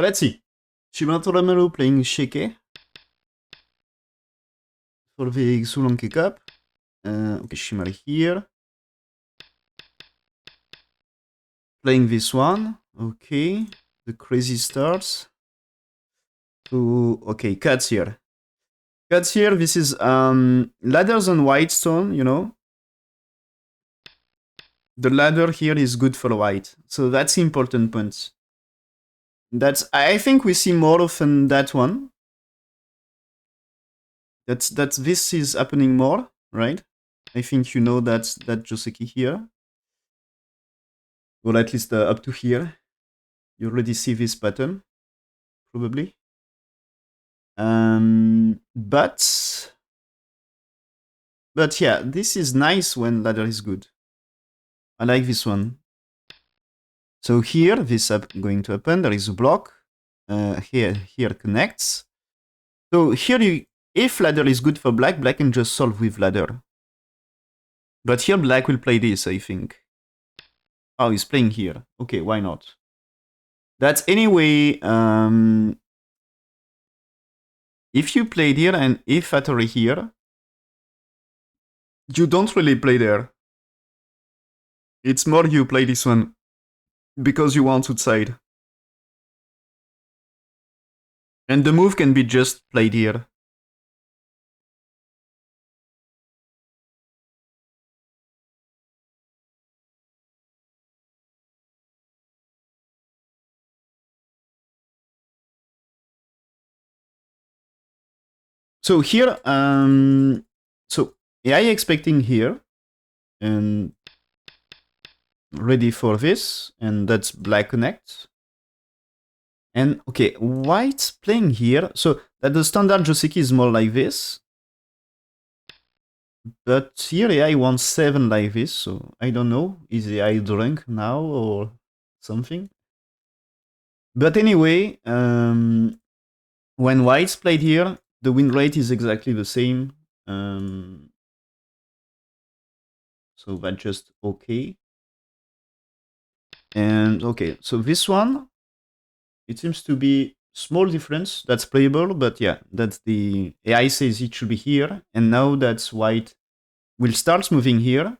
So let's see. Shibano Toramaru playing Sheke for the Quzhou-Lanke Cup. Okay, Shimari here. Playing this one. Okay. The crazy starts. Okay, cuts here. Cuts here, this is ladders on white stone, you know. The ladder here is good for white. So that's important point. I think we see more often that one. That this is happening more, right? I think you know that Joseki here. Or at least up to here. You already see this pattern, probably. But yeah, this is nice when ladder is good. I like this one. So here, this is going to happen. There is a block. Here connects. So here, if ladder is good for black, black can just solve with ladder. But here, black will play this, I think. Oh, he's playing here. Okay, why not? That's anyway. If you played here and if Atari here, you don't really play there. It's more you play this one because you want outside. And the move can be just played here. So here, so AI expecting here and ready for this, and that's black connect. And okay, white's playing here. So that the standard Joseki is more like this. But here AI wants 7 like this, so I don't know. Is AI drunk now or something? But anyway, when white's played here, the win rate is exactly the same. So that's just okay. And okay, so this one, it seems to be small difference. That's playable, but yeah, that's the AI says it should be here. And now that's white will start moving here.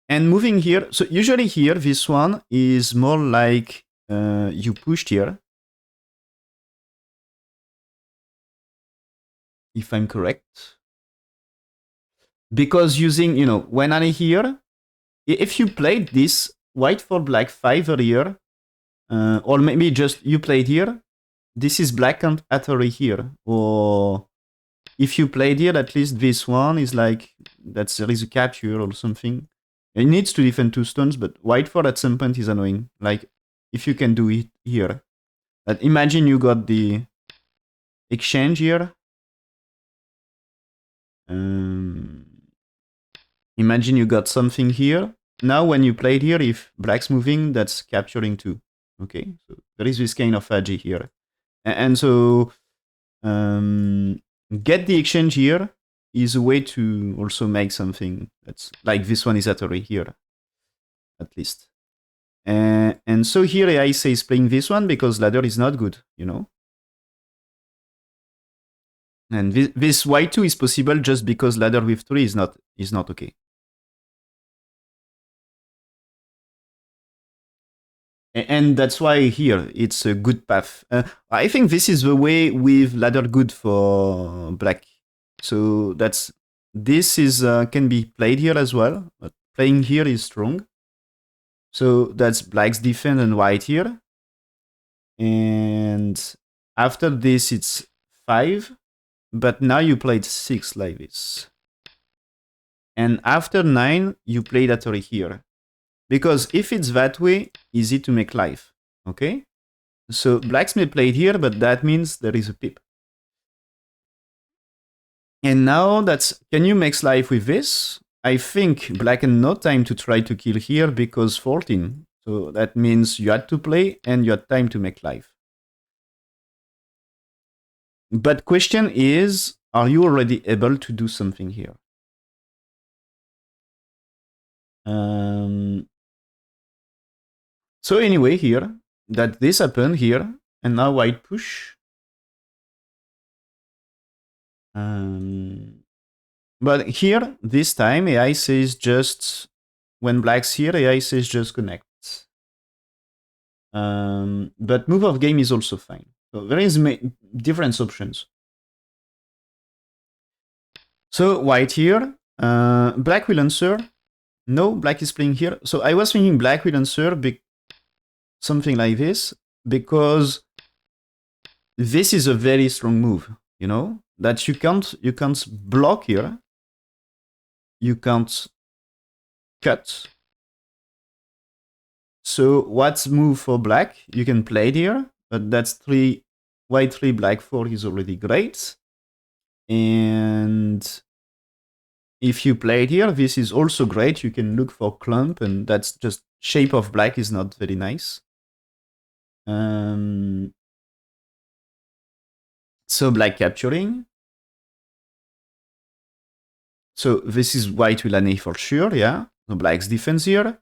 And moving here, so usually here, this one is more like you pushed here. If I'm correct. Because using, you know, when I'm here, if you played this white for black 5 earlier, or maybe just you played here, this is black and Atari here. Or if you played here, at least this one is like, there is a capture or something. It needs to defend 2 stones, but white for at some point is annoying. Like, if you can do it here. But imagine you got the exchange here. Imagine you got something here. Now when you played here, if black's moving, that's capturing too. Okay, so there is this kind of agi here. And so get the exchange here is a way to also make something that's like this one is Atari here, at least. And so here AI says playing this one because ladder is not good, you know. And this y2 is possible just because ladder with 3 is not okay. And that's why here it's a good path. I think this is the way with ladder good for black. So this is can be played here as well, but playing here is strong. So that's black's defend and white here. And after this it's 5, but now you played 6 like this. And after 9 you played Atari here. Because if it's that way, easy to make life, okay? So blacks may play it here, but that means there is a pip. And now can you make life with this? I think black had no time to try to kill here because 14. So that means you had to play and you had time to make life. But question is, are you already able to do something here? So anyway, here, that this happened here, And now white push. But here, this time, AI says just, when black's here, AI says just connect. But move of game is also fine. So there is different options. So white here, black will answer. No, black is playing here. So I was thinking black will answer something like this, because this is a very strong move, you know, that you can't block here, you can't cut. So what's move for black? You can play it here, but that's 3, white 3, black 4 is already great. And if you play it here, this is also great. You can look for clump, and that's just shape of black is not very nice. So black capturing. So this is white will an A for sure, yeah. So black's defense here.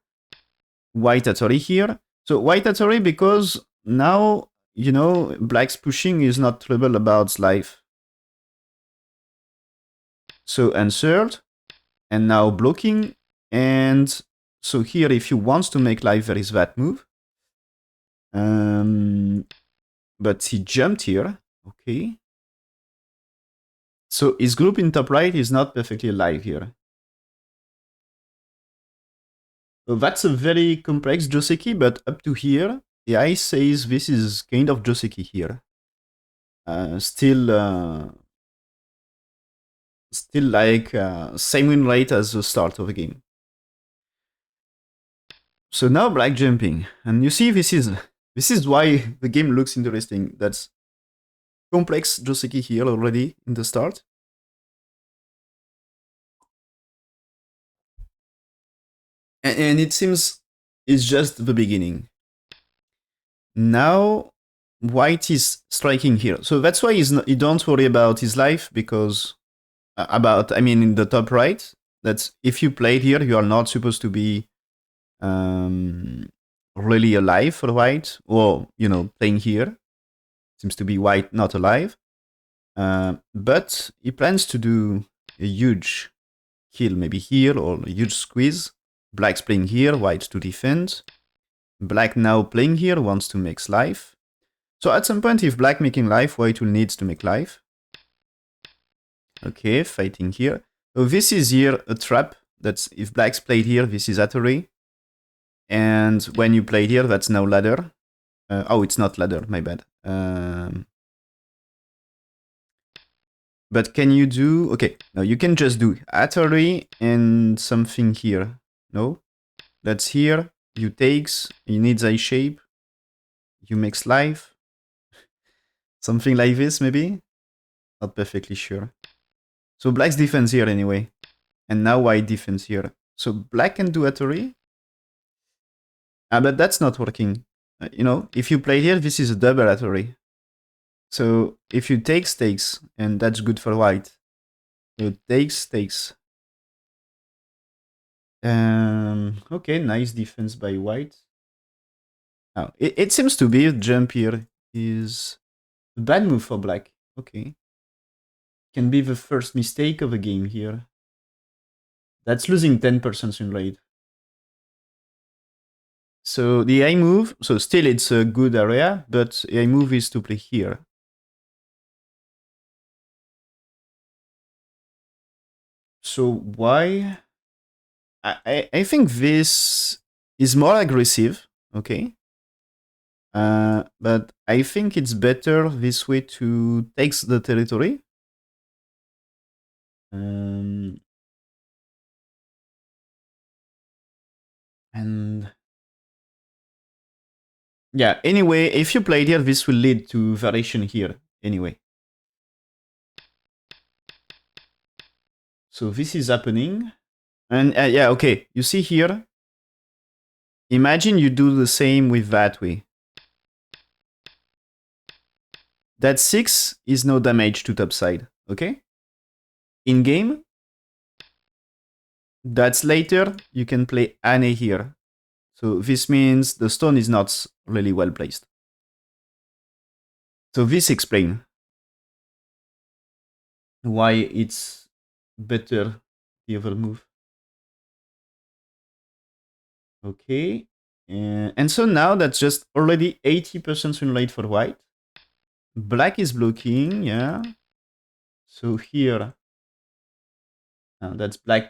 White Atari here. So white Atari because now, you know, black's pushing is not trouble about life. So answered, and now blocking. And so here, if you want to make life, there is that move. But he jumped here, okay. So his group in top right is not perfectly alive here. So that's a very complex Joseki, but up to here, the AI says this is kind of Joseki here. Still like same win rate as the start of the game. So now black jumping, and you see this is why the game looks interesting. That's complex Joseki here already in the start. And it seems it's just the beginning. Now white is striking here, so that's why he don't worry about his life, because in the top right, that's if you play here, you are not supposed to be really alive for white, or you know, playing here seems to be white not alive. But he plans to do a huge kill, maybe here, or a huge squeeze. Black's playing here, white to defend. Black now playing here, wants to make life. So at some point, if black making life, white will need to make life. Okay, fighting here. So this is here a trap. That's if black's played here, this is Atari. And when you play here, that's now ladder. Oh, it's not ladder, my bad. But can you do... Okay, no, you can just do Atari and something here. No? That's here. You takes, you need a shape. You makes life. Something like this, maybe? Not perfectly sure. So black's defense here anyway. And now white defense here. So black can do Atari. But that's not working. You know, if you play here, this is a double Atari. So if you takes, and that's good for white. So takes. Okay, nice defense by white. Now, it seems to be a jump here is a bad move for black. Okay. Can be the first mistake of the game here. That's losing 10% in rate. So the AI move, so still it's a good area, but AI move is to play here. So why? I think this is more aggressive, okay? But I think it's better this way to take the territory. And yeah, anyway, if you play here, this will lead to variation here, anyway. So this is happening. And yeah, okay, you see here, imagine you do the same with that way. That 6 is no damage to topside, okay? In game, that's later, you can play Ane here. So this means the stone is not really well placed. So this explains why it's better the other move. Okay. And so now that's just already 80% win rate for white. Black is blocking, yeah. So here, that's black.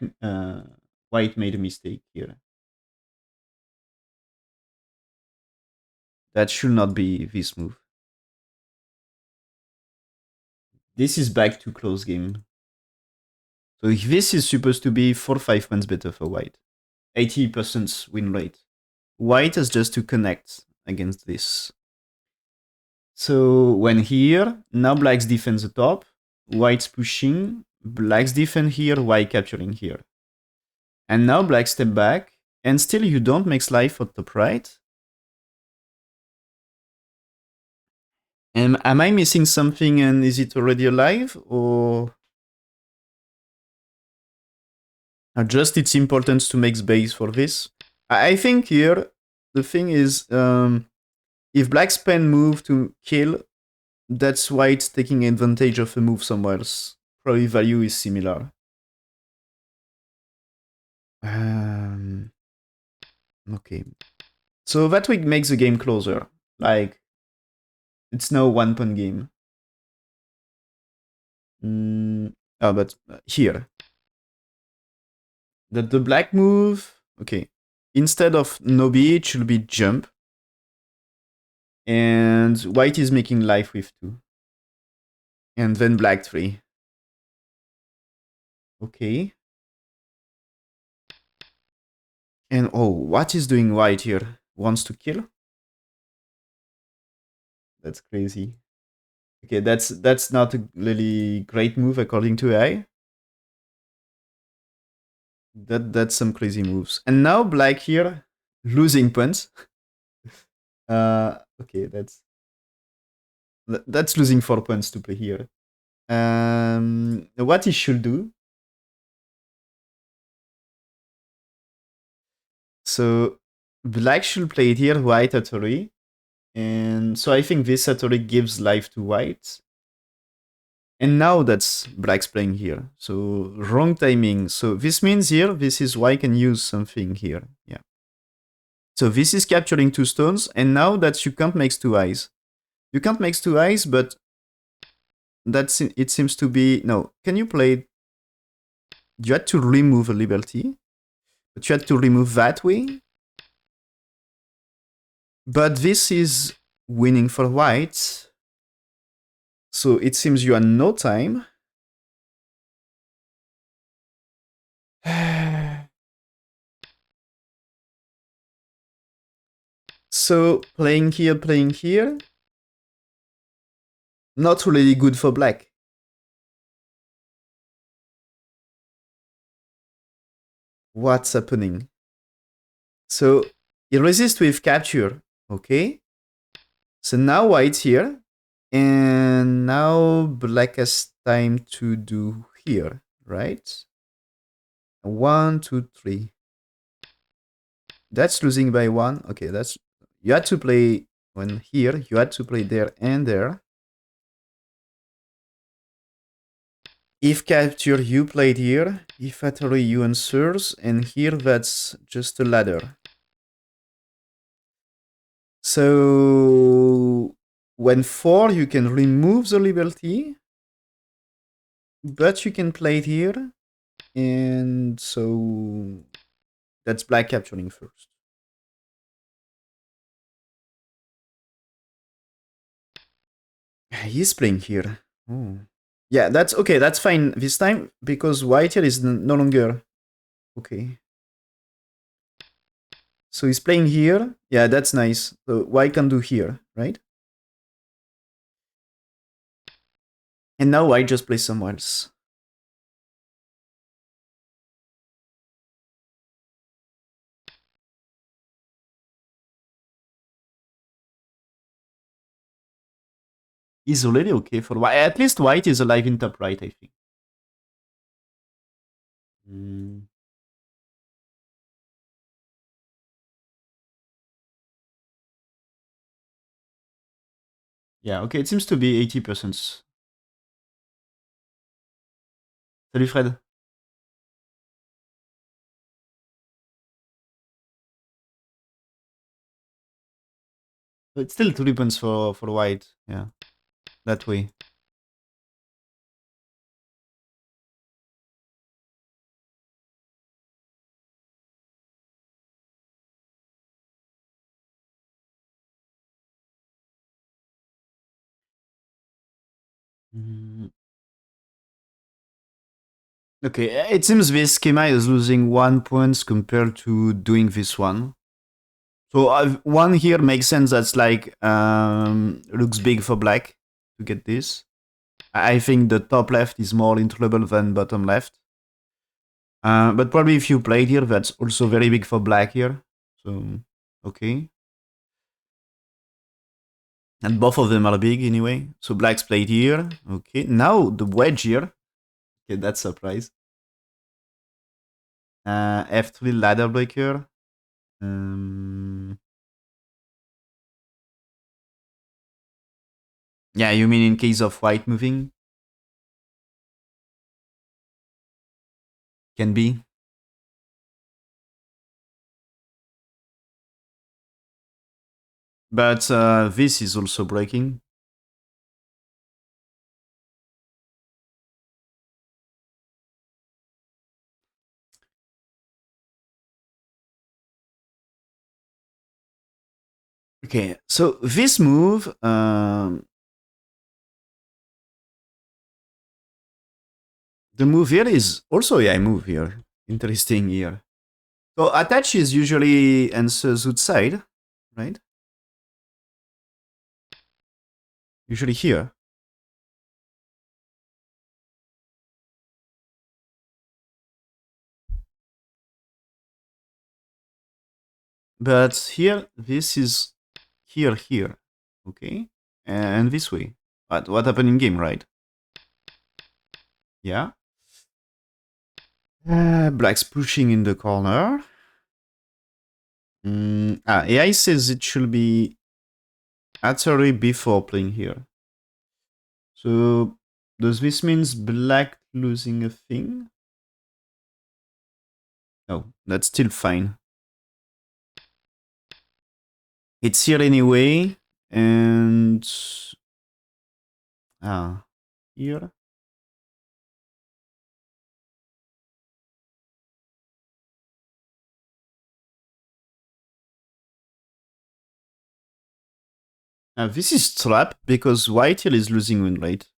White made a mistake here. That should not be this move. This is back to close game. So this is supposed to be 4-5 points better for white. 80% win rate. White has just to connect against this. So when here, now black's defends the top, white's pushing, black's defend here, white capturing here. And now black step back, and still you don't make life for top right. Am I missing something and is it already alive? Or just it's important to make space for this? I think here, the thing is, if black's pen move to kill, that's why it's taking advantage of a move somewhere else. Probably value is similar. Okay. So that would make the game closer. Like, it's no 1 point game. But here. That the black move, okay. Instead of no B, it should be jump. And white is making life with 2. And then black 3. Okay. And oh, what is doing white here? Wants to kill? That's crazy. Okay, that's not a really great move according to AI. That's some crazy moves. And now black here losing points. Okay, that's losing 4 points to play here. What he should do. So black should play it here, white Hattori. And so I think this Hattori gives life to white. And now that's black's playing here. So wrong timing. So this means here, this is why I can use something here. Yeah. So this is capturing 2 stones. And now that you can't make 2 eyes. You can't make 2 eyes, but that's it seems to be... No, can you play... You had to remove a liberty. But you had to remove that way. But this is winning for white. So it seems you are no time. So playing here. Not really good for black. What's happening? So he resists with capture. Okay. So now white's here. And now black has time to do here, right? 1, 2, 3. That's losing by 1. Okay, that's... You had to play when here. You had to play there and there. If capture, you played here. If Hattori, you answers. And here, that's just a ladder. So when 4, you can remove the liberty. But you can play it here. And so that's black capturing first. He's playing here. Oh. Yeah, that's okay. That's fine this time because white here is no longer okay. So he's playing here. Yeah, that's nice. So white can do here, right? And now white just plays somewhere else. He's already okay for white. At least white is alive in top right, I think. Mm. Yeah, okay, it seems to be 80%. Salut Fred. It's still 3 points for white. Yeah, that way. Mm. Okay, it seems this schema is losing 1 point compared to doing this one. So one here makes sense. That's like looks big for black to get this. I think the top left is more in trouble than bottom left. But probably if you played here, that's also very big for black here. So okay. And both of them are big anyway. So black's played here. Okay. Now the wedge here. Okay, that's a surprise. F3 ladder breaker. Yeah, you mean in case of white moving? Can be. But this is also breaking. Okay, so this move, the move here is also a move here. Interesting here. So attach is usually answers outside, right? Usually here. But here, this is here, okay? And this way. But what happened in game, right? Yeah. Black's pushing in the corner. AI says it should be Atari before playing here. So does this means black losing a thing? No, that's still fine. It's here anyway, and here. This is trap because white here is losing win rate.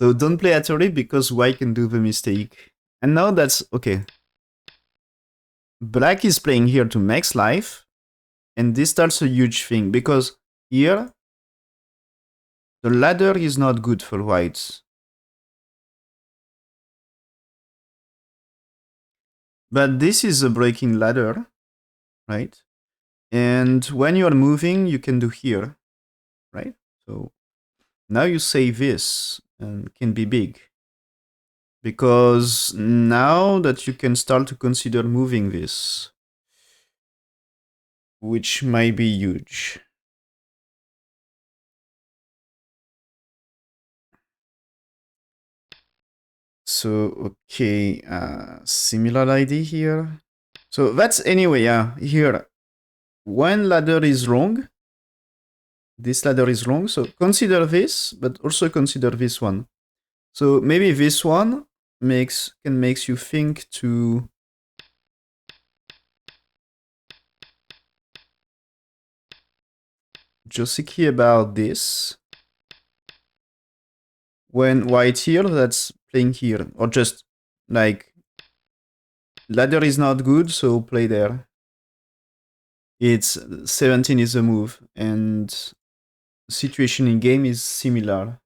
So don't play Atari because white can do the mistake. And now that's okay. Black is playing here to max life, and this starts a huge thing because here the ladder is not good for whites. But this is a breaking ladder, right? And when you are moving, you can do here, right? So now you say this and can be big. Because now that you can start to consider moving this, which might be huge. So, okay, similar idea here. So that's anyway, yeah, here. When ladder is wrong, this ladder is wrong, so consider this, but also consider this one. So maybe this one makes you think to Joseki about this. When white here, that's playing here. Or just like ladder is not good, so play there. It's 17 is a move, and situation in game is similar.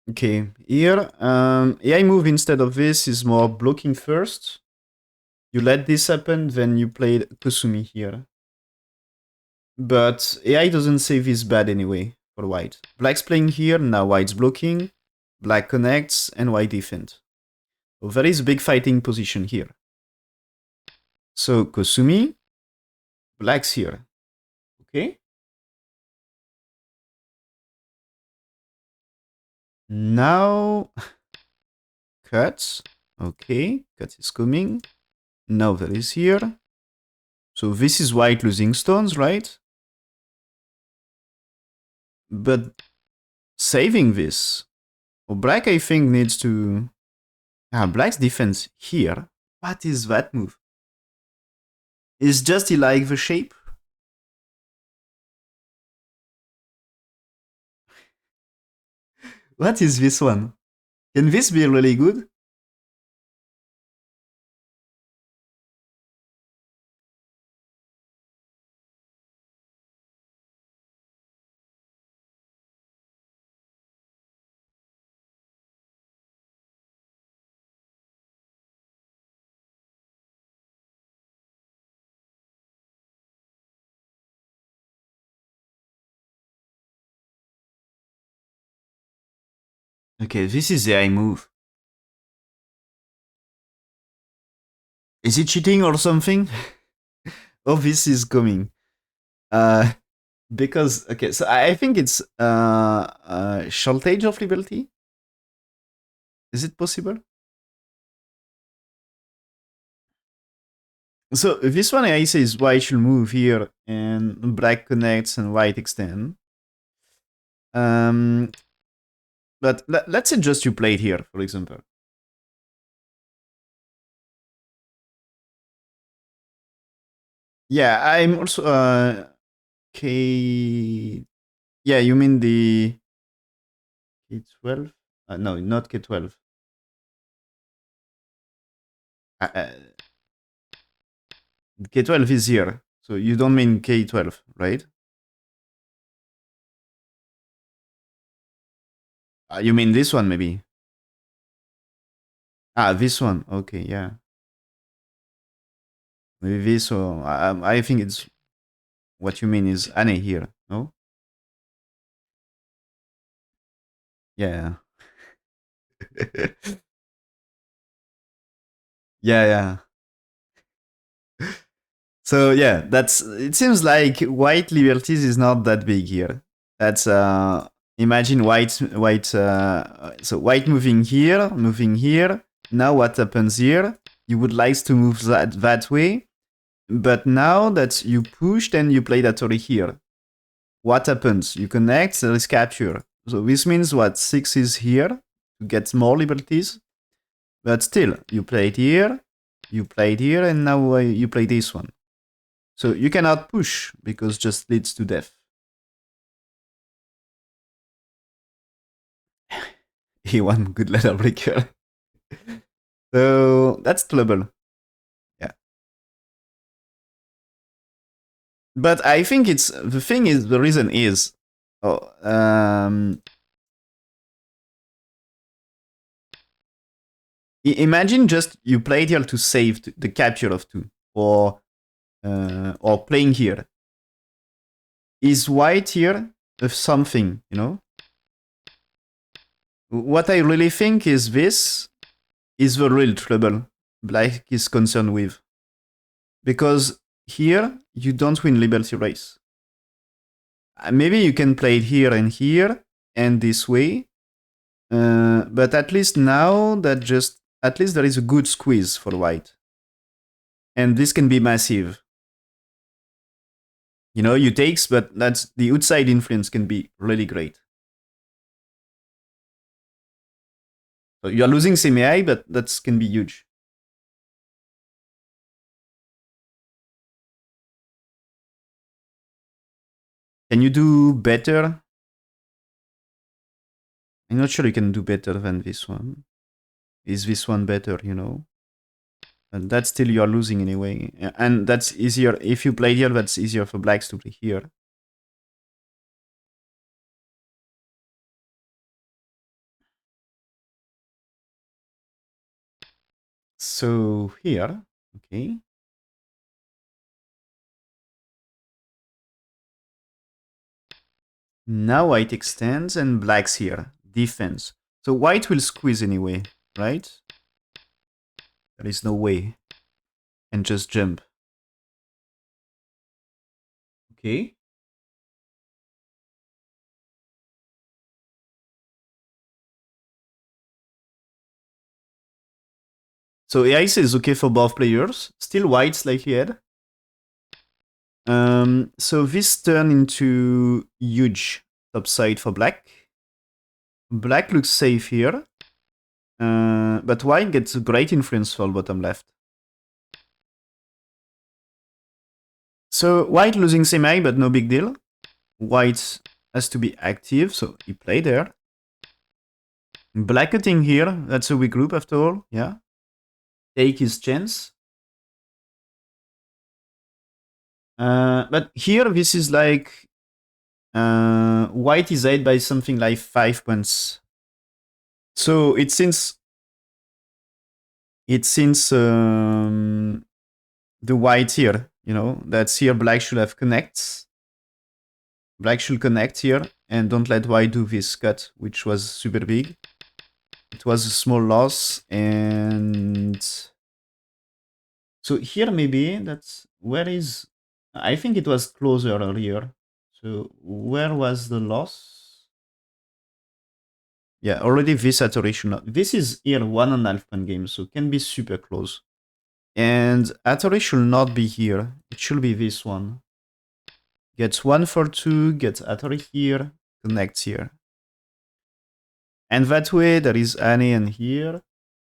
Okay, here, AI move instead of this is more blocking first. You let this happen, then you play Kusumi here. But AI doesn't say this bad anyway for white. Black's playing here, now white's blocking. Black connects and white defends. So there is a big fighting position here. So Kosumi, black's here. Okay. Now cut. Okay, cut is coming. Now that is here. So this is white losing stones, right? But saving this. Well, black, I think, needs to... black's defense here. What is that move? Is just he like the shape? What is this one? Can this be really good? Okay, this is the I move. Is it cheating or something? Oh, this is coming. Because, okay, so I think it's shortage of liberty. Is it possible? So this one I say is white should move here and black connects and white extend. But let's say just you played here, for example. Yeah, I'm also K. Yeah, you mean the K12? No, not K12. Uh, K12 is here, so you don't mean K12, right? You mean this one, maybe? This one. Okay, yeah. Maybe this, or I think it's what you mean is Anne here, no? Yeah. Yeah, yeah. So yeah, that's it seems like white liberties is not that big here. That's imagine white so white moving here, moving here. Now what happens here? You would like to move that way, but now that you pushed and you play that already here, what happens? You connect, there is capture. So this means what 6 is here to get more liberties, but still you played here, and now you play this one. So you cannot push because just leads to death. He won good letter breaker. So that's trouble. Yeah. But I think it's the thing is the reason is oh, imagine just you played here to save the capture of 2 or playing here. Is white here of something, you know? What I really think is this is the real trouble black is concerned with. Because here, you don't win Liberty Race. Maybe you can play it here and this way. But at least now that just at least there is a good squeeze for white. And this can be massive. You know, you takes, but that's the outside influence can be really great. So you are losing semi-high, but that can be huge. Can you do better? I'm not sure you can do better than this one. Is this one better, you know? And that's still you are losing anyway. And that's easier. If you play here, that's easier for blacks to play here. So here, okay. Now white extends and black's here. Defense. So white will squeeze anyway, right? There is no way. And just jump. Okay. So AI says okay for both players. Still white slightly ahead. So this turn into huge topside for black. Black looks safe here. But white gets a great influence for bottom left. So white losing semi, but no big deal. White has to be active, so he played there. Black cutting here, that's a weak group after all, yeah. Take his chance. But here, this is like white is ahead by something like 5 points. So it's the white here, you know, that's here black should have connects. Black should connect here and don't let white do this cut, which was super big. It was a small loss and so here maybe that's where is I think it was closer earlier. So where was the loss? Yeah, already this iteration. This is here 1.5 point game, so can be super close. And Atari should not be here. It should be this one. Gets 1 for 2, gets Atari here, connects here. And that way there is Annie and here,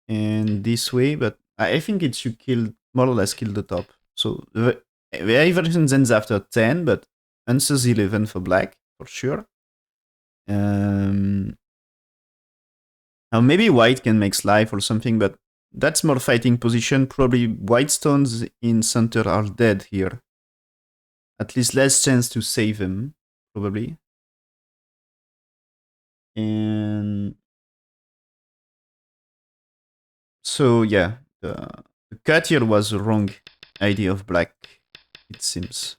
and this way, but I think it should kill, more or less kill the top. So the version ends after 10, but answers 11 for black, for sure. Now maybe white can make life or something, but that's more fighting position. Probably white stones in center are dead here. At least less chance to save them, probably. And so yeah, the cut here was the wrong idea of black, it seems.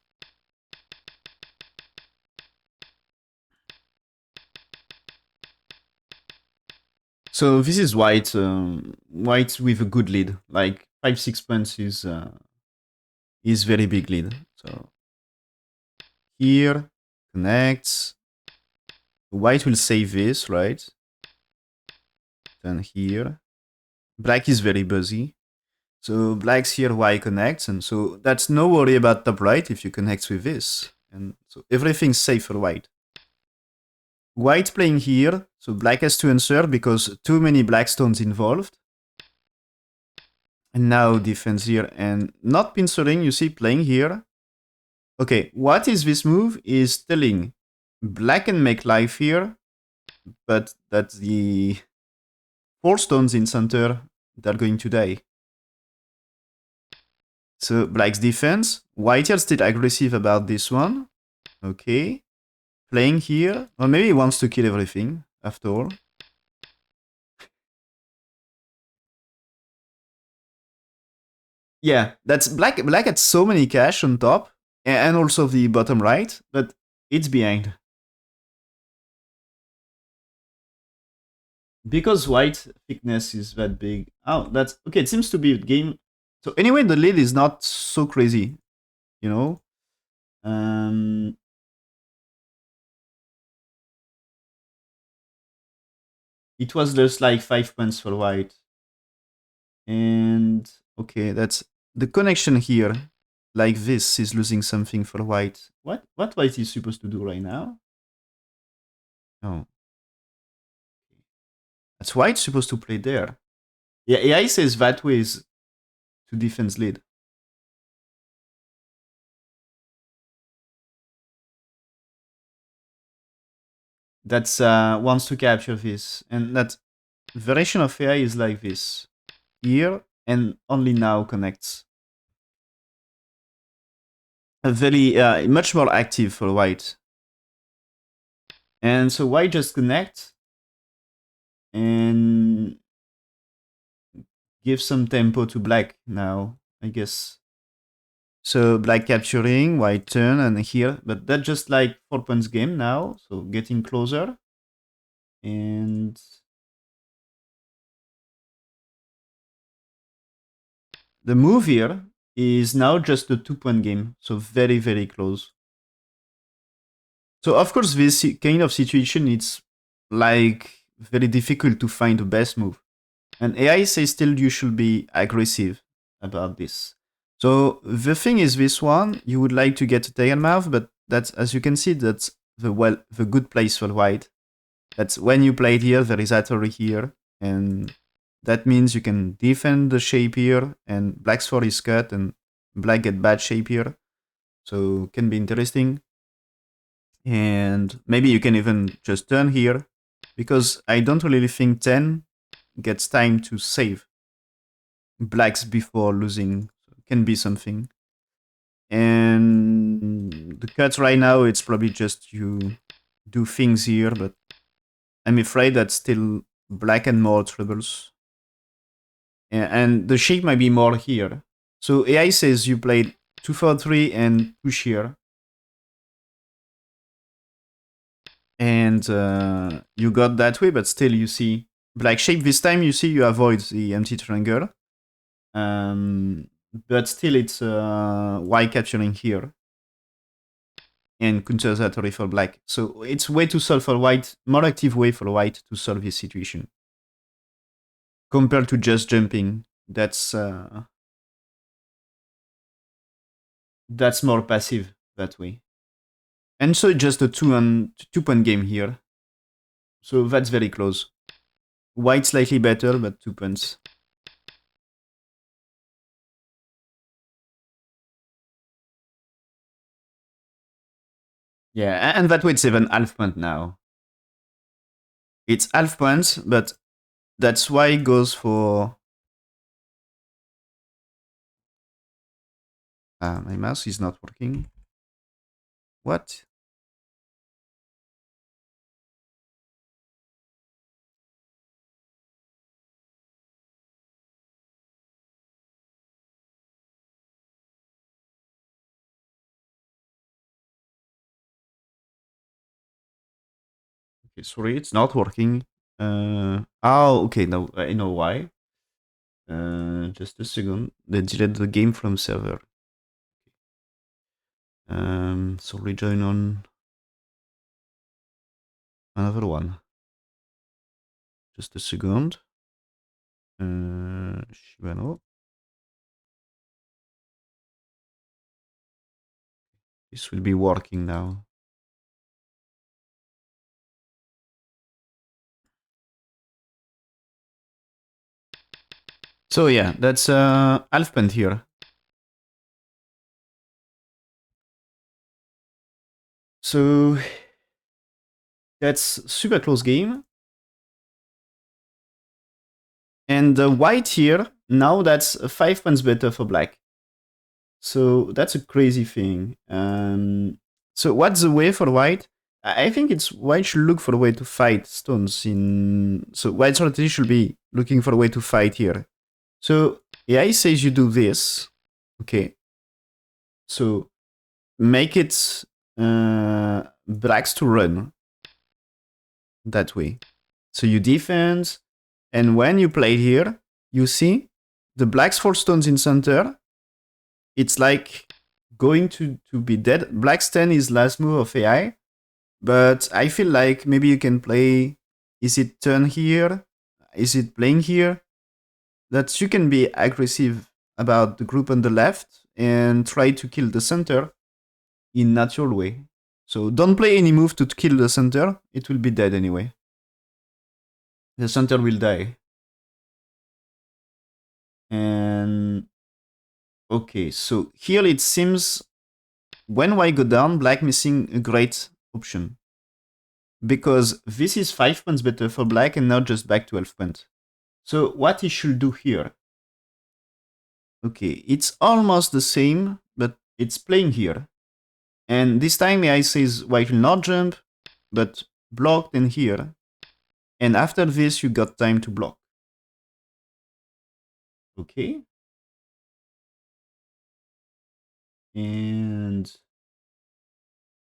So this is white, white with a good lead, like 5-6 points is very big lead. So here connects. White will save this, right? Then here, black is very busy. So black's here, white connects, and so that's no worry about top right if you connect with this, and so everything's safe for white. White playing here, so black has to answer because too many black stones involved. And now defense here and not pincering, you see, playing here. Okay, what is this move? Is telling black can make life here, but that the 4 stones in center, they're going to die. So black's defense, white here still aggressive about this one. Okay, playing here, or maybe he wants to kill everything after all. Yeah, that's black. Black had so many cash on top, and also the bottom right, but it's behind. Because white thickness is that big. Oh, that's okay. It seems to be a game. So anyway, the lead is not so crazy, you know. It was just like 5 points for white, and okay, that's the connection here. Like this is losing something for white. What white is supposed to do right now? Oh, that's white supposed to play there. Yeah, AI says that way is to defense lead. That's wants to capture this, and that variation of AI is like this here, and only now connects. A very much more active for white, and so white just connect and give some tempo to black now, I guess. So black capturing, white turn, and here, but that's just like 4 points game now, so getting closer. And the move here is now just a 2-point game, so very, very close. So of course, this kind of situation, it's like very difficult to find the best move. And AI says still you should be aggressive about this. So the thing is this one, you would like to get a tiger mouth, but that's, as you can see, that's the good place for white. That's when you play it here, there is Atari here, and that means you can defend the shape here, and black's 4 is cut, and black get bad shape here. So can be interesting. And maybe you can even just turn here, because I don't really think 10 gets time to save blacks before losing. So it can be something. And the cut right now, it's probably just you do things here, but I'm afraid that's still black and more troubles. And the shape might be more here. So AI says you played 2-4-3 and push here. And you got that way, but still you see black shape. This time you see you avoid the empty triangle. But still it's white capturing here. And counter for black. So it's way to solve for white, more active way for white to solve this situation. Compared to just jumping. That's more passive that way. And so it's just a 2-point game here. So that's very close. White slightly better, but 2 points. Yeah, and that way it's even half point now. It's half points, but that's why it goes for... my mouse is not working. What? Okay, sorry, it's not working. Okay, now I know why. Just a second. They deleted the game from server. So rejoin on another one. Just a second. Shibano. This will be working now. So yeah, that's half point here. So that's super close game. And white here, now that's 5 points better for black. So that's a crazy thing. So what's the way for white? I think it's white should look for a way to fight stones in... So white strategy should be looking for a way to fight here. So AI says you do this. Okay. So make it blacks to run that way. So you defend, and when you play here, you see the blacks 4 stones in center. It's like going to be dead. Black's 10 is last move of AI, but I feel like maybe you can play... Is it turn here? Is it playing here? That you can be aggressive about the group on the left and try to kill the center in natural way. So don't play any move to kill the center. It will be dead anyway. The center will die. And okay, so here it seems when white go down, black missing a great option. Because this is 5 points better for black and now just back to 12 points. So what he should do here? Okay, it's almost the same, but it's playing here. And this time AI says white will not jump, but blocked in here. And after this, you got time to block. Okay. And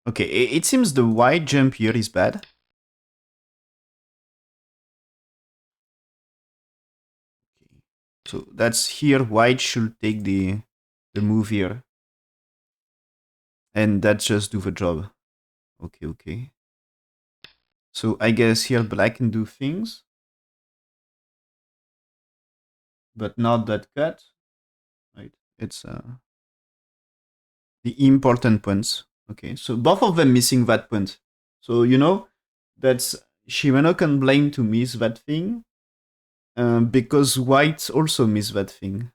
okay, it seems the white jump here is bad. Okay. So that's here. White should take the move here. And that just do the job. Okay, okay. So I guess here black can do things. But not that cut. Right. It's the important points. Okay, so both of them missing that point. So you know that's Shibano can blame to miss that thing because white also miss that thing.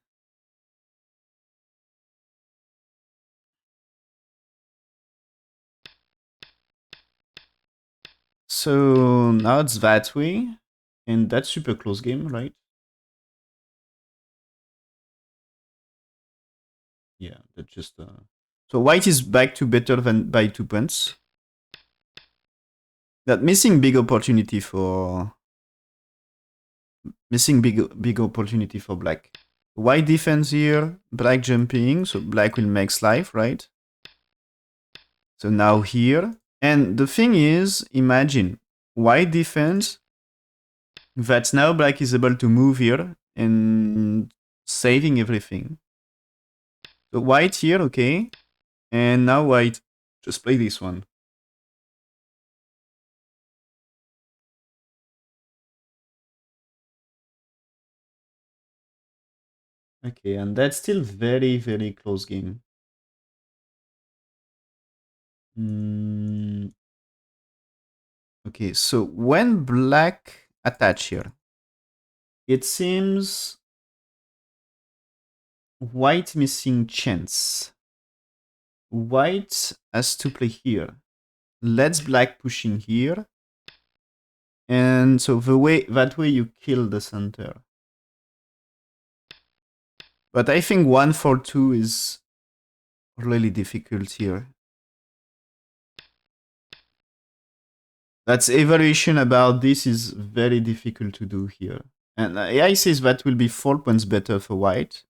So now it's that way, and that's super close game, right? Yeah, that just. So white is back to better than by 2 points. That missing big opportunity for big opportunity for black. White defense here, black jumping, so black will make life, right? So now here, and the thing is, imagine white defense. That's now black is able to move here and saving everything. So white here, okay, and now white just play this one. Okay, and that's still very close game. Okay, so when black attach here, it seems white missing chance. White has to play here. Let's black pushing here. And so that way you kill the center. But I think 1 for 2 is really difficult here. That's evaluation about this is very difficult to do here. And AI says that will be 4 points better for white.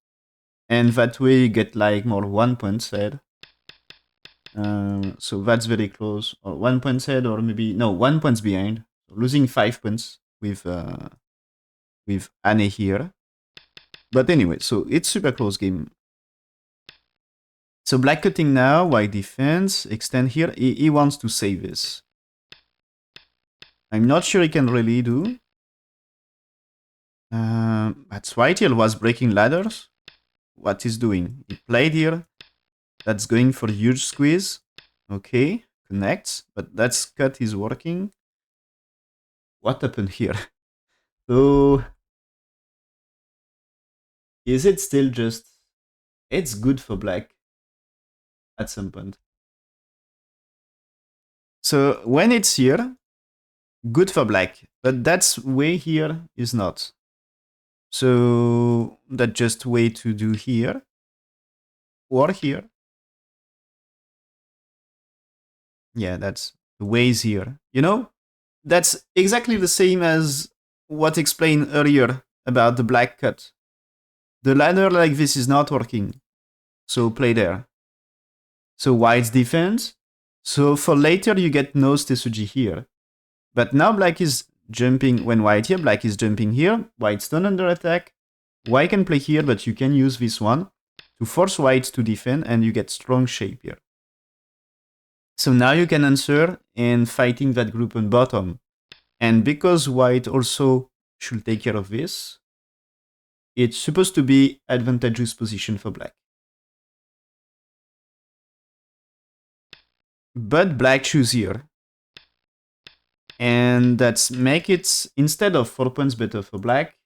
And that way you get like more 1 point said. So that's very close. Or 1 point said, or maybe, no, 1 points behind. Losing 5 points with Anne here. But anyway, so it's super close game. So black cutting now, white defense, extend here. He wants to save this. I'm not sure he can really do. That's white here was breaking ladders. What he's doing? He played here. That's going for huge squeeze. Okay, connects, but that's cut is working. What happened here? So is it still just it's good for black at some point? So when it's here, good for black, but that's way here is not. So that just way to do here or here. Yeah, that's the ways here. You know, that's exactly the same as what explained earlier about the black cut. The ladder like this is not working. So play there. So white's defense. So for later you get no Tetsuji here. But now black is jumping when white here, black is jumping here, white's done under attack. White can play here, but you can use this one to force white to defend and you get strong shape here. So now you can answer in fighting that group on bottom. And because white also should take care of this, it's supposed to be advantageous position for black. But black choose here. And that's make it, instead of 4 points better for black,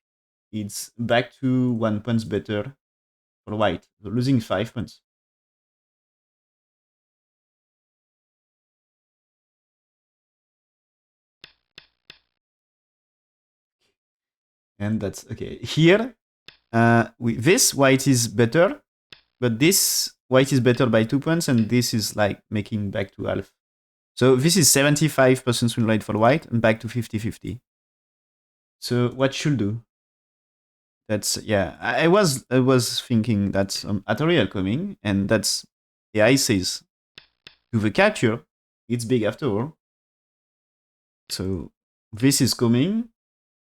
it's back to 1 point better for white. So losing 5 points. And that's okay. Here, with this, white is better, but this white is better by 2 points, and this is like making back to half. So this is 75% win rate for white, and back to 50-50. So what should do? That's yeah. I was thinking that's Atorial coming, and that's AI says to the capture. It's big after all. So this is coming,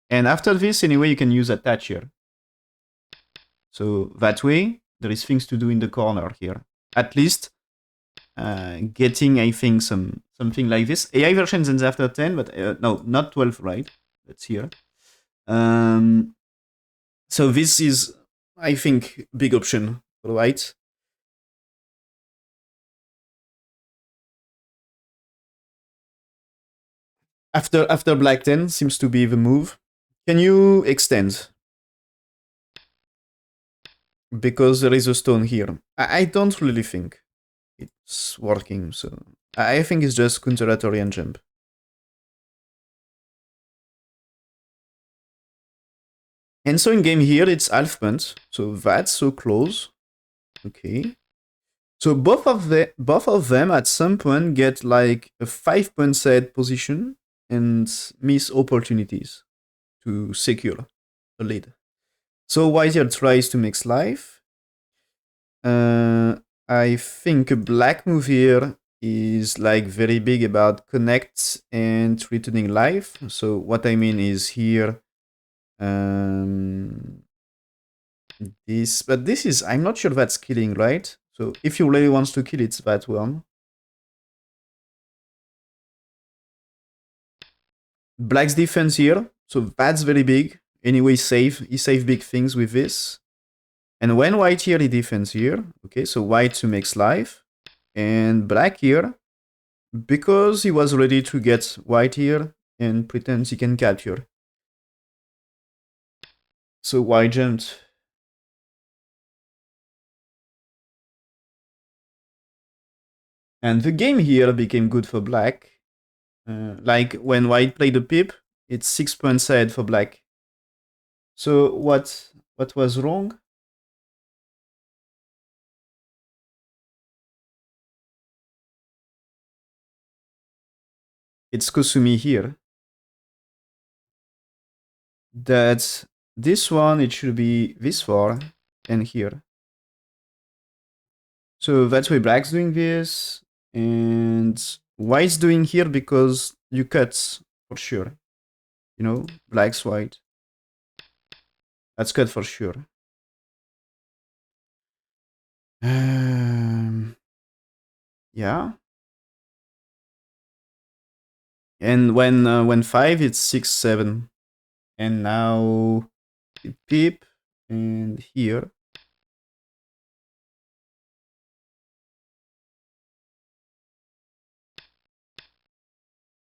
and after this, anyway, you can use attach here. So that way, there is things to do in the corner here. At least getting, I think, something like this. AI version ends after 10, but no, not 12, right? That's here. So this is, I think, big option for white. After black 10 seems to be the move. Can you extend? Because there is a stone here. I don't really think it's working, so I think it's just counteratory and jump. And so in game here, it's half punt, so that's so close. Okay. So both of them at some point get like a 5-point set position and miss opportunities to secure a lead. So white here tries to mix life. I think a black move here is like very big about connect and returning life. So what I mean is here, this is, I'm not sure that's killing, right? So if you really wants to kill it, that one. Black's defense here, so that's very big. Anyway, he save big things with this. And when white here, he defends here. Okay, so white to makes life. And black here, because he was ready to get white here and pretends he can capture. So white jumped. And the game here became good for black. Like when white played the pip, it's 6 points ahead for black. So what was wrong? It's Kusumi here. That this one, it should be this far and here. So that's why black's doing this, and white's doing here because you cut for sure. You know, black's white. That's cut for sure. Yeah. And when 5, it's 6, 7. And now peep and here.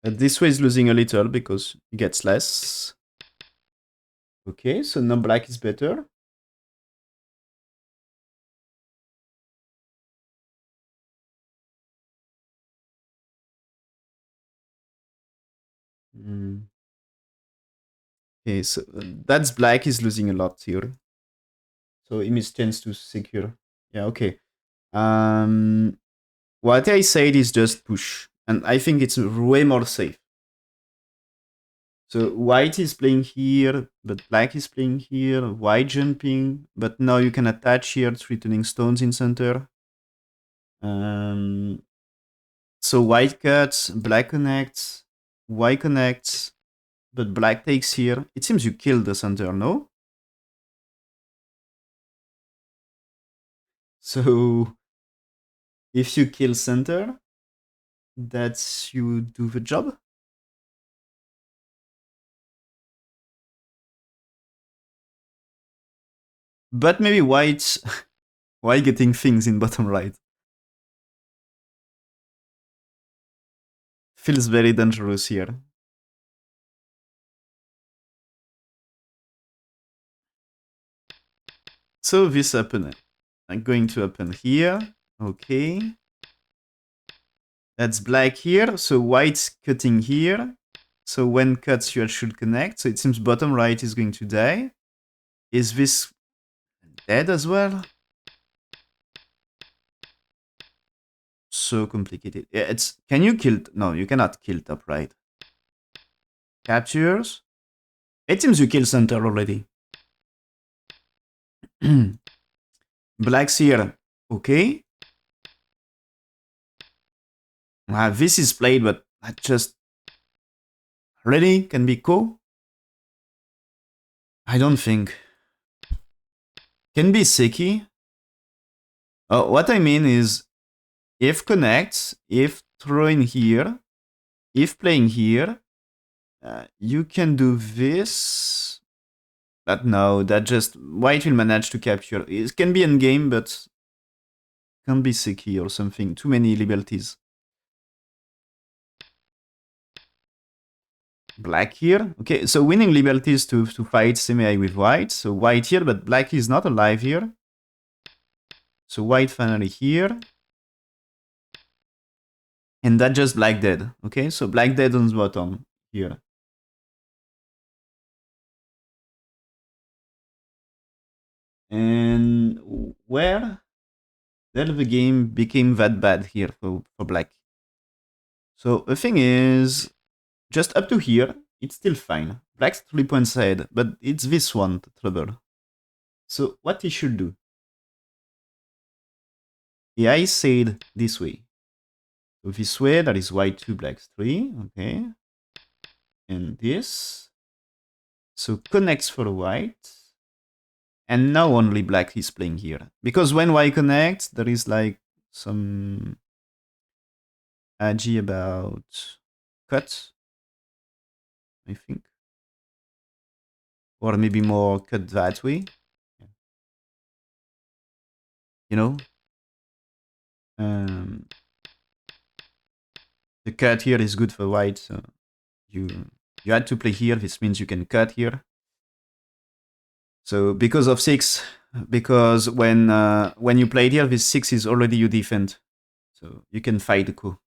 This way is losing a little because he gets less. Okay, so now black is better. Okay, so that's black is losing a lot here. So he missed chance to secure. Yeah, okay. What I said is just push. And I think it's way more safe. So white is playing here, but black is playing here. White jumping, but now you can attach here, threatening stones in center. So white cuts, black connects, white connects, but black takes here. It seems you killed the center, no? So if you kill center, that's you do the job. But maybe white, why getting things in bottom right? Feels very dangerous here. So this happen. I'm going to happen here. Okay. That's black here. So white's cutting here. So when cuts, you should connect. So it seems bottom right is going to die. Is this dead as well? So complicated. Yeah, it's, can you kill? No, you cannot kill top right. Captures. It seems you kill center already. Black's here. Okay. This is played, but I just really can be cool. I don't think. Can be sicky. What I mean is, if connects, if throwing here, if playing here, you can do this. But no, that just white will manage to capture. It can be endgame, but can be sicky or something. Too many liberties. Black here. Okay, so winning liberties to fight semi with white. So white here, but black is not alive here. So white finally here. And that just black dead. Okay, so black dead on the bottom here. And where then the game became that bad here for black. So the thing is, just up to here, it's still fine. Black's 3 points ahead, but it's this one, the trouble. So what he should do? Yeah, I said this way. So this way, that is white 2, black 3, okay. And this. So connects for white. And now only black is playing here. Because when white connects, there is like some agi about cut, I think. Or maybe more cut that way. You know? Um, the cut here is good for white, so you had to play here. This means you can cut here. So because of 6, because when you played here, this 6 is already you defend. So you can fight the coup.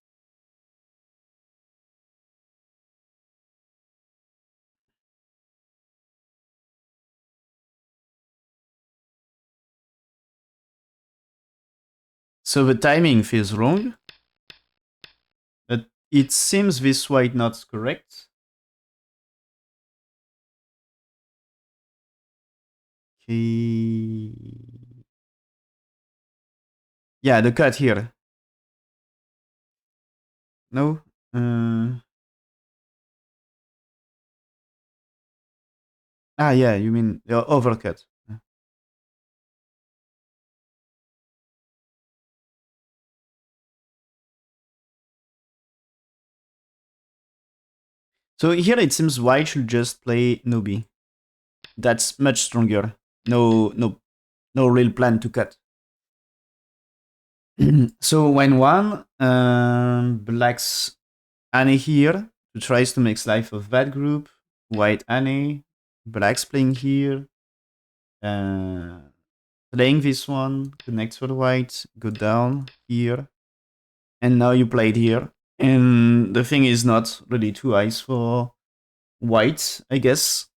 So the timing feels wrong. But it seems this white not correct. Okay. Yeah, the cut here. No? Yeah, you mean the overcut. So here it seems white should just play Nubi. That's much stronger. No real plan to cut. So when one black's Annie here, who tries to make life of that group, white Annie, black's playing here, playing this one, connects for the white, go down here, and now you played here. And the thing is not really too ice for white, I guess.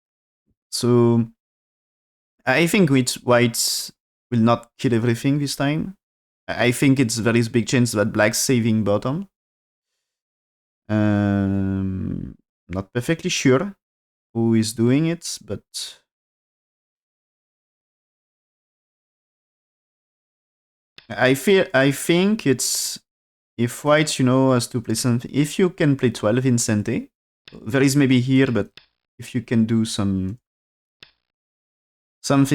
So I think white will not kill everything this time. I think it's very big chance that black's saving bottom. Not perfectly sure who is doing it, but I think it's if white, has to play something. If you can play 12 in Sente, there is maybe here, but if you can do something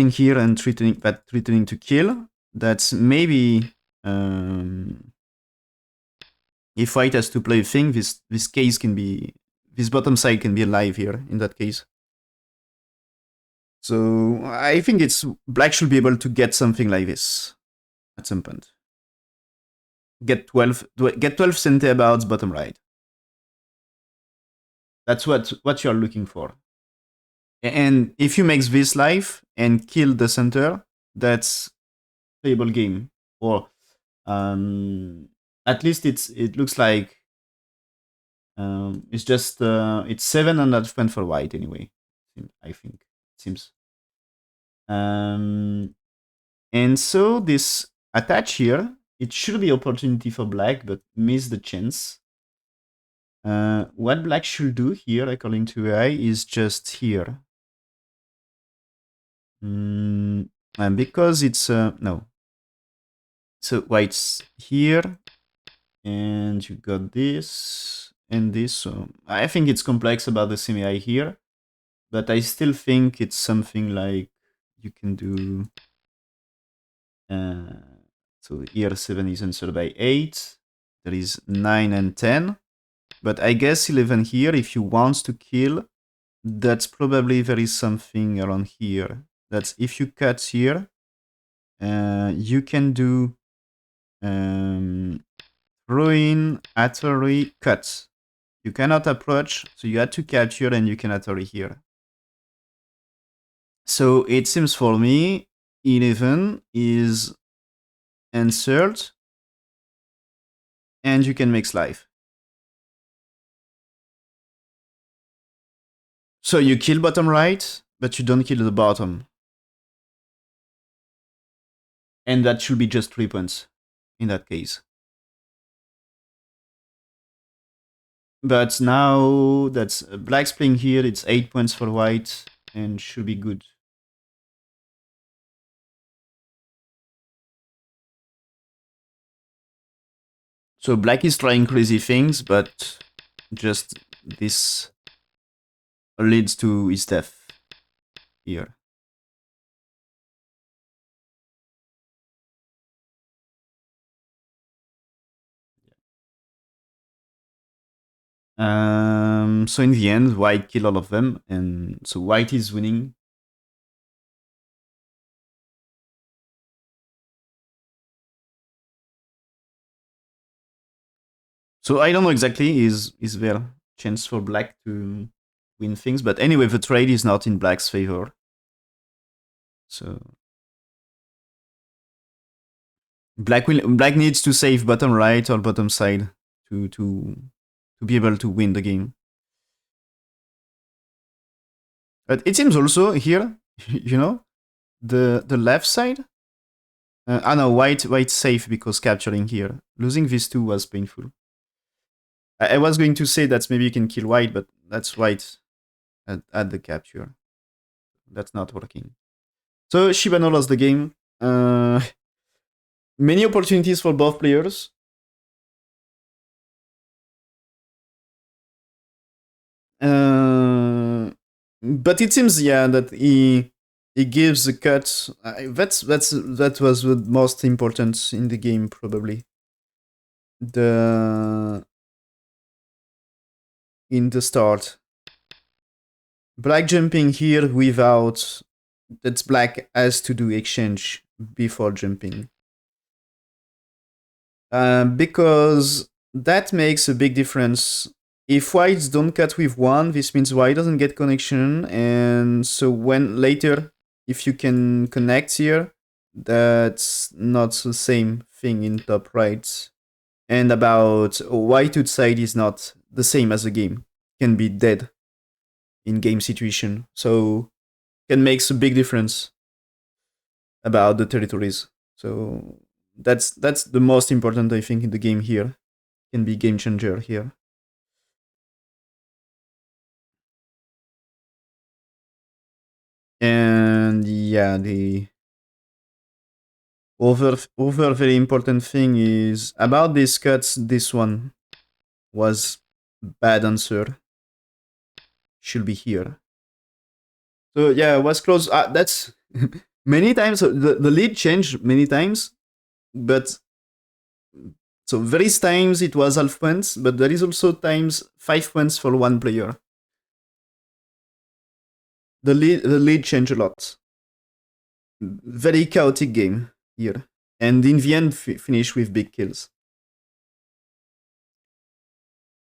here and threatening to kill, that's maybe if white has to play a thing, this case can be, this bottom side can be alive here in that case. So I think it's black should be able to get something like this at some point. Get 12 centi about bottom right. That's what you're looking for. And if you make this life and kill the center, that's playable game. Or at least it looks like it's just it's 7 and that's fun for white anyway. I think it seems. And so this attach here, it should be opportunity for black, but miss the chance. What black should do here, according to AI, is just here. And because it's no. So white's here, and you got this and this. So I think it's complex about the semi here, but I still think it's something like you can do Uh, so here 7 is answered by 8. There is 9 and 10. But I guess 11 here, if you want to kill, that's probably there is something around here. That's if you cut here, you can do ruin, Atari, cut. You cannot approach, so you had to capture and you can Atari here. So it seems for me, 11 is answered, and you can make life. So you kill bottom right, but you don't kill the bottom. And that should be just 3 points in that case. But now that's black's playing here, it's 8 points for white, and should be good. So black is trying crazy things, but just this leads to his death here. So in the end, white kill all of them, and so white is winning. So I don't know exactly, is there chance for black to win things? But anyway, the trade is not in black's favor. So black needs to save bottom right or bottom side to be able to win the game. But it seems also here, you know, the left side. No, white safe because capturing here. Losing these two was painful. I was going to say that maybe you can kill white, but that's white at the capture. That's not working. So Shibano lost the game. Many opportunities for both players. But it seems, yeah, that he gives the cut. That was the most important in the game, probably. In the start, black jumping here without, that's black has to do exchange before jumping. Because that makes a big difference. If whites don't cut with 1, this means white doesn't get connection, and so when later, if you can connect here, that's not the same thing in top right. And about white outside is not the same as a game. Can be dead in game situation. So can makes a big difference about the territories. So that's the most important, I think, in the game here. Can be game changer here. And yeah, the other very important thing is about these cuts. This one was bad answer. Should be here. So yeah, was close. That's many times. The lead changed many times, but so various times it was half points, but there is also times 5 points for one player. The lead changed a lot. Very chaotic game here, and in the end finish with big kills.